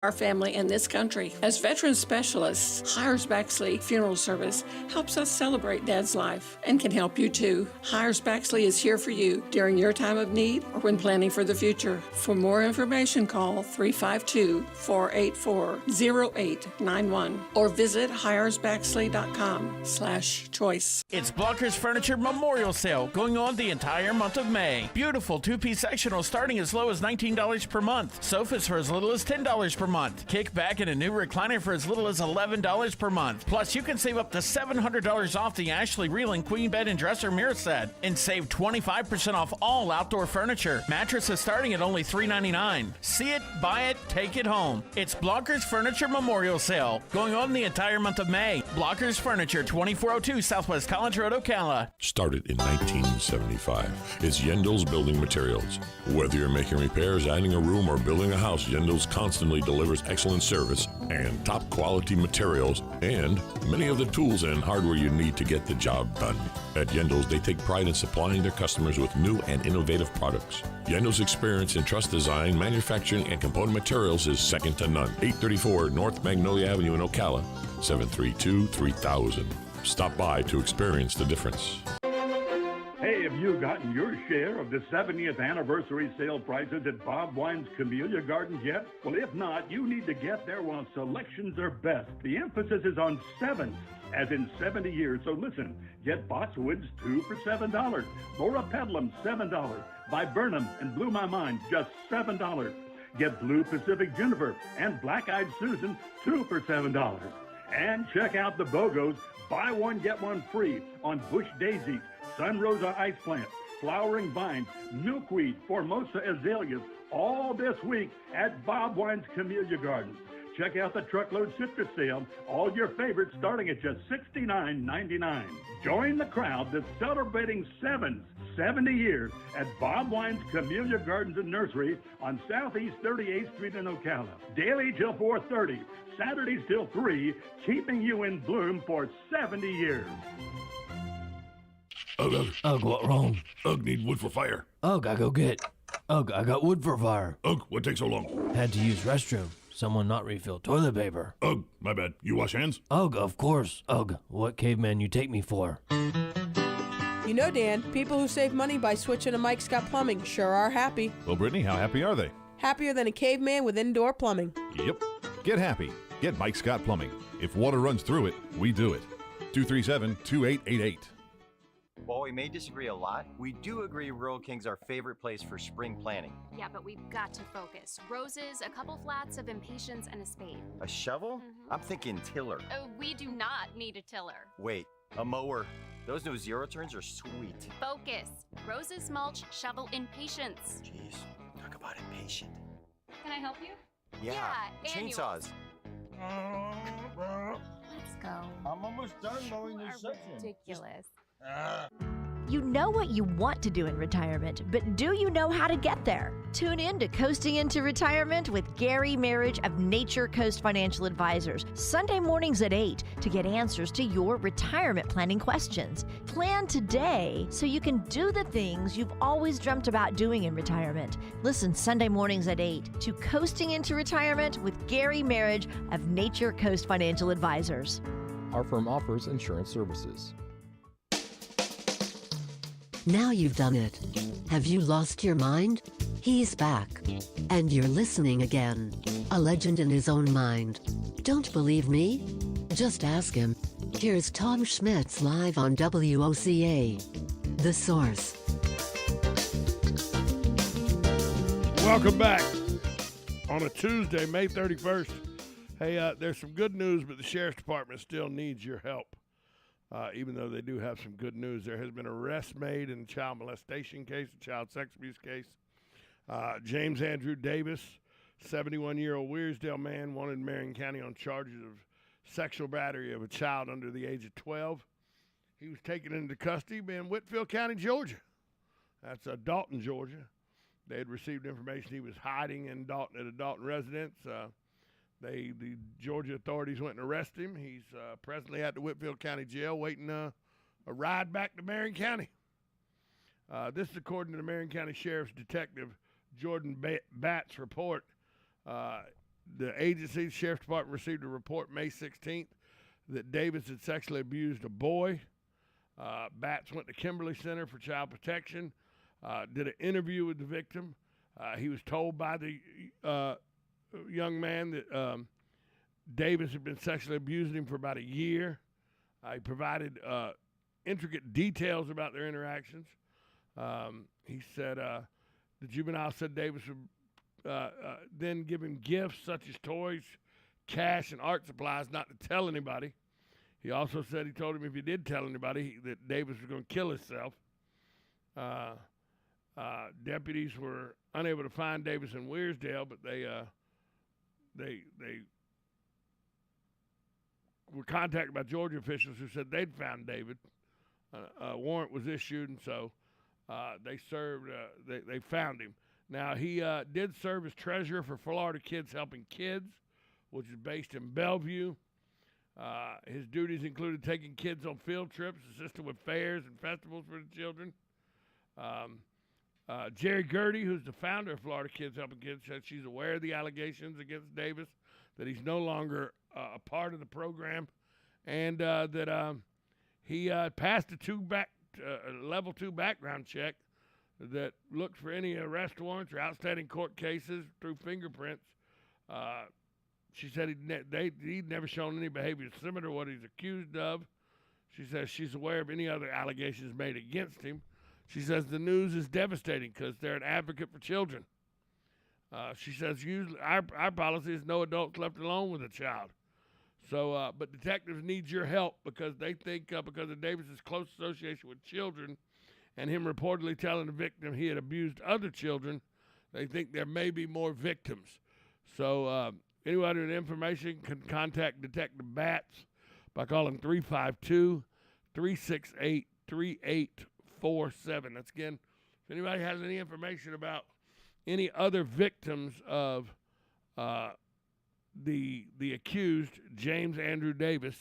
our family in this country. As veteran specialists, Hires Baxley Funeral Service helps us celebrate Dad's life and can help you too. Hires Baxley is here for you during your time of need or when planning for the future. For more information, call 352-484-0891 or visit hiresbaxley.com/choice. It's Blockers Furniture Memorial Sale going on the entire month of May. Beautiful two-piece sectional starting as low as $19 per month. Sofas for as little as $10 per month. Kick back in a new recliner for as little as $11 per month. Plus, you can save up to $700 off the Ashley Reeling Queen Bed and Dresser Mirror Set and save 25% off all outdoor furniture. Mattresses starting at only $3.99. See it, buy it, take it home. It's Blockers Furniture Memorial Sale going on the entire month of May. Blockers Furniture, 2402 Southwest College Road, Ocala. Started in 1975. It's Yendel's Building Materials. Whether you're making repairs, adding a room, or building a house, Yendel's constantly delivers excellent service and top quality materials and many of the tools and hardware you need to get the job done. At Yendel's, they take pride in supplying their customers with new and innovative products. Yendel's experience in truss design, manufacturing, and component materials is second to none. 834 North Magnolia Avenue in Ocala, 732-3000. Stop by to experience the difference. Hey, have you gotten your share of the 70th anniversary sale prices at Bob Wine's Camellia Gardens yet? Well, if not, you need to get there while selections are best. The emphasis is on sevens, as in 70 years. So listen, get Boxwoods 2 for $7. Laura Pedlam, $7. Viburnum and Blew My Mind, just $7. Get Blue Pacific Juniper and Black Eyed Susan, 2 for $7. And check out the BOGOs, buy one, get one free on Bush Daisies, Sun Rosa ice plants, flowering vines, milkweed, Formosa azaleas, all this week at Bob Wine's Camellia Gardens. Check out the truckload citrus sale, all your favorites starting at just $69.99. Join the crowd that's celebrating 70 years at Bob Wine's Camellia Gardens and Nursery on Southeast 38th Street in Ocala. Daily till 4:30, Saturdays till 3, keeping you in bloom for 70 years. Ugh, what wrong? Ugh, need wood for fire. Ugh, I go get. Ugh, I got wood for fire. Ugh, what takes so long? Had to use restroom. Someone not refill toilet paper. Ugh, my bad. You wash hands? Ugh, of course. Ugh, what caveman you take me for? You know, Dan, people who save money by switching to Mike Scott Plumbing sure are happy. Well, Brittany, how happy are they? Happier than a caveman with indoor plumbing. Yep. Get happy. Get Mike Scott Plumbing. If water runs through it, we do it. 237-2888. While we may disagree a lot, we do agree Rural King's our favorite place for spring planting. Yeah, but we've got to focus. Roses, a couple flats of impatiens, and a spade. A shovel? Mm-hmm. I'm thinking tiller. We do not need a tiller. Wait, a mower. Those new zero turns are sweet. Focus. Roses, mulch, shovel, impatiens. Jeez, talk about impatient. Can I help you? Yeah, annuals. chainsaws. Let's go. I'm almost done mowing You this are section. ridiculous. You know what you want to do in retirement, but do you know how to get there? Tune in to Coasting into Retirement with Gary Marriage of Nature Coast Financial Advisors, Sunday mornings at 8 to get answers to your retirement planning questions. Plan today so you can do the things you've always dreamt about doing in retirement. Listen Sunday mornings at 8 to Coasting into Retirement with Gary Marriage of Nature Coast Financial Advisors. Our firm offers insurance services. Now you've done it. Have you lost your mind? He's back. And you're listening again. A legend in his own mind. Don't believe me? Just ask him. Here's Tom Schmitz live on WOCA. The Source. Welcome back on a Tuesday, May 31st. Hey, there's some good news, but the Sheriff's Department still needs your help. Even though they do have some good news, there has been an arrest made in a child molestation case, a child sex abuse case. James Andrew Davis, 71-year-old Wearsdale man, wanted in Marion County on charges of sexual battery of a child under the age of 12. He was taken into custody in Whitfield County, Georgia. That's Dalton, Georgia. They had received information he was hiding in Dalton at a Dalton residence. The Georgia authorities went and arrested him. He's presently at the Whitfield County Jail waiting a ride back to Marion County. This is according to the Marion County Sheriff's Detective Jordan Batt's report. The agency, the Sheriff's Department, received a report May 16th that Davis had sexually abused a boy. Batts went to Kimberly Center for Child Protection, did an interview with the victim. He was told by the young man that Davis had been sexually abusing him for about a year. He provided intricate details about their interactions. He said the juvenile said Davis would then give him gifts such as toys, cash, and art supplies not to tell anybody. He also said he told him if he did tell anybody that Davis was going to kill himself. Deputies were unable to find Davis in Wearsdale, but they were contacted by Georgia officials who said they'd found David. A warrant was issued, and so they found him. Now, he did serve as treasurer for Florida Kids Helping Kids, which is based in Bellevue. His duties included taking kids on field trips, assisting with fairs and festivals for the children. Jerry Gertie, who's the founder of Florida Kids Helping Kids, said she's aware of the allegations against Davis, that he's no longer a part of the program, and that he passed a level 2 background check that looked for any arrest warrants or outstanding court cases through fingerprints. She said he'd never shown any behavior similar to what he's accused of. She says she's aware of any other allegations made against him. She says the news is devastating because they're an advocate for children. She says usually our policy is no adults left alone with a child. So, but detectives need your help because they think because of Davis's close association with children and him reportedly telling the victim he had abused other children, they think there may be more victims. So anyone with information can contact Detective Batts by calling 352-368-3847. That's again, if anybody has any information about any other victims of the accused, James Andrew Davis,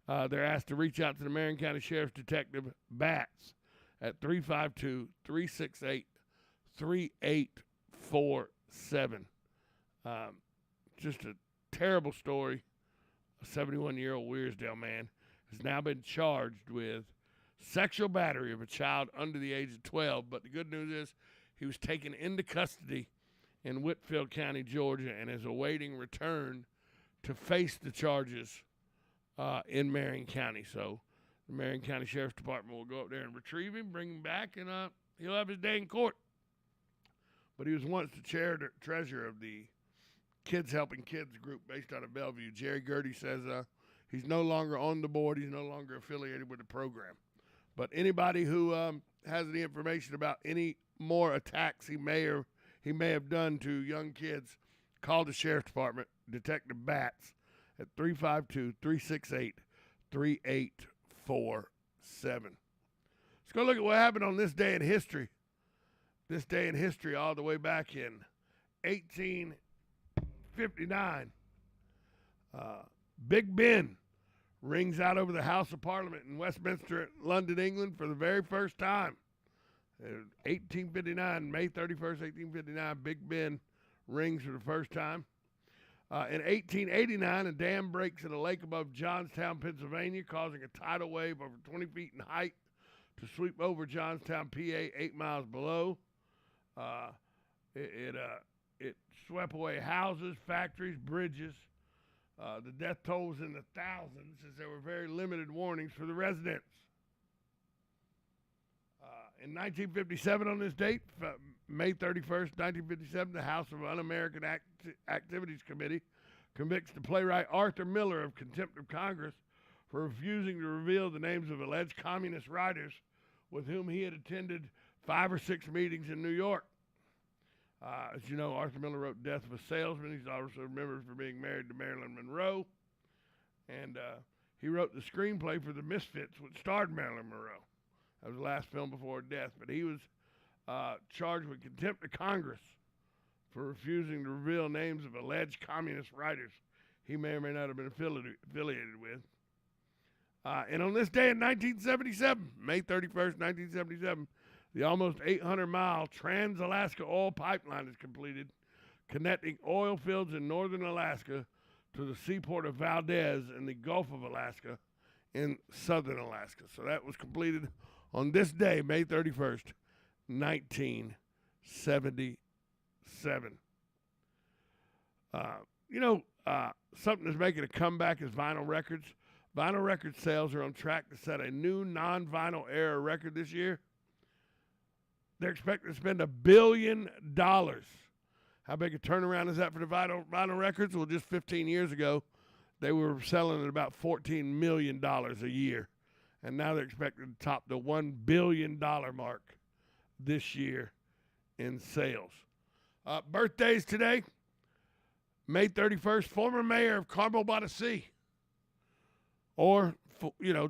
they're asked to reach out to the Marion County Sheriff's Detective Batts at 352-368-3847. Just a terrible story. A 71-year-old Wearsdale man has now been charged with sexual battery of a child under the age of 12. But the good news is he was taken into custody in Whitfield County, Georgia, and is awaiting return to face the charges in Marion County. So the Marion County Sheriff's Department will go up there and retrieve him, bring him back, and he'll have his day in court. But he was once the treasurer of the Kids Helping Kids group based out of Bellevue. Jerry Gertie says he's no longer on the board. He's no longer affiliated with the program. But anybody who has any information about any more attacks he may have done to young kids, call the Sheriff's Department, Detective Batts, at 352-368-3847. Let's go look at what happened on this day in history. This day in history all the way back in 1859. Big Ben rings out over the House of Parliament in Westminster, London, England for the very first time. 1859, May 31st, 1859, Big Ben rings for the first time. In 1889, a dam breaks in a lake above Johnstown, Pennsylvania, causing a tidal wave over 20 feet in height to sweep over Johnstown, PA, 8 miles below. It swept away houses, factories, bridges. The death toll was in the thousands as there were very limited warnings for the residents. In 1957, on this date, May 31st, 1957, the House of Un-American Activities Committee convicts the playwright Arthur Miller of contempt of Congress for refusing to reveal the names of alleged communist writers with whom he had attended 5 or 6 meetings in New York. As you know, Arthur Miller wrote Death of a Salesman. He's also remembered for being married to Marilyn Monroe. And he wrote the screenplay for The Misfits, which starred Marilyn Monroe. That was the last film before her death. But he was charged with contempt of Congress for refusing to reveal names of alleged communist writers he may or may not have been affiliated with. And on this day in 1977, May 31st, 1977, the almost 800-mile Trans-Alaska oil pipeline is completed, connecting oil fields in northern Alaska to the seaport of Valdez in the Gulf of Alaska in southern Alaska. So that was completed on this day, May 31st, 1977. Something that's making a comeback is vinyl records. Vinyl record sales are on track to set a new non-vinyl era record this year. They're expected to spend $1 billion. How big a turnaround is that for the vinyl records? Well, just 15 years ago, they were selling at about $14 million a year. And now they're expected to top the $1 billion mark this year in sales. Birthdays today, May 31st, former mayor of Carmel by the Sea. Or,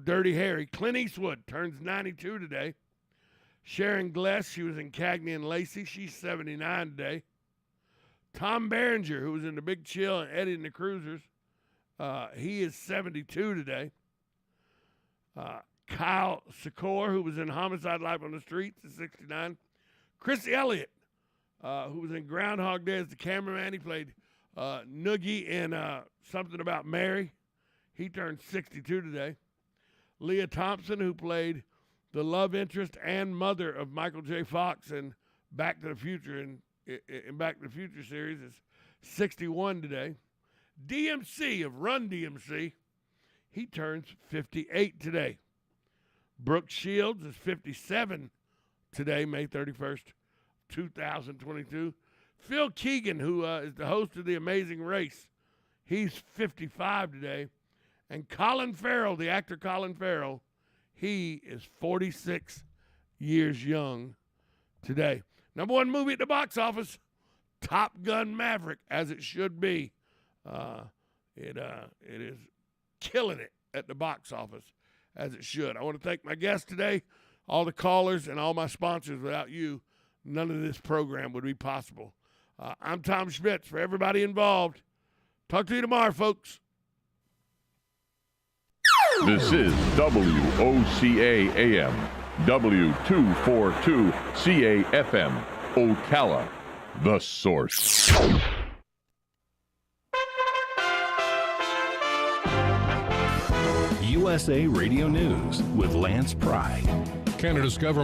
Dirty Harry. Clint Eastwood turns 92 today. Sharon Gless, she was in Cagney and Lacey. She's 79 today. Tom Berenger, who was in The Big Chill and Eddie and the Cruisers, he is 72 today. Kyle Secor, who was in Homicide Life on the Streets, is 69. Chrissy Elliott, who was in Groundhog Day as the cameraman. He played Noogie in Something About Mary. He turned 62 today. Leah Thompson, who played the love interest and mother of Michael J. Fox in Back to the Future in Back to the Future series, is 61 today. DMC of Run DMC, he turns 58 today. Brooke Shields is 57 today, May 31st, 2022. Phil Keegan, who is the host of The Amazing Race, he's 55 today. And Colin Farrell, the actor Colin Farrell, he is 46 years young today. Number one movie at the box office, Top Gun Maverick, as it should be. It is killing it at the box office, as it should. I want to thank my guests today, all the callers, and all my sponsors. Without you, none of this program would be possible. I'm Tom Schmitz. For everybody involved, talk to you tomorrow, folks. This is WOCA AM, W242CA FM, Ocala, the source. USA Radio News with Lance Pry. Canada's government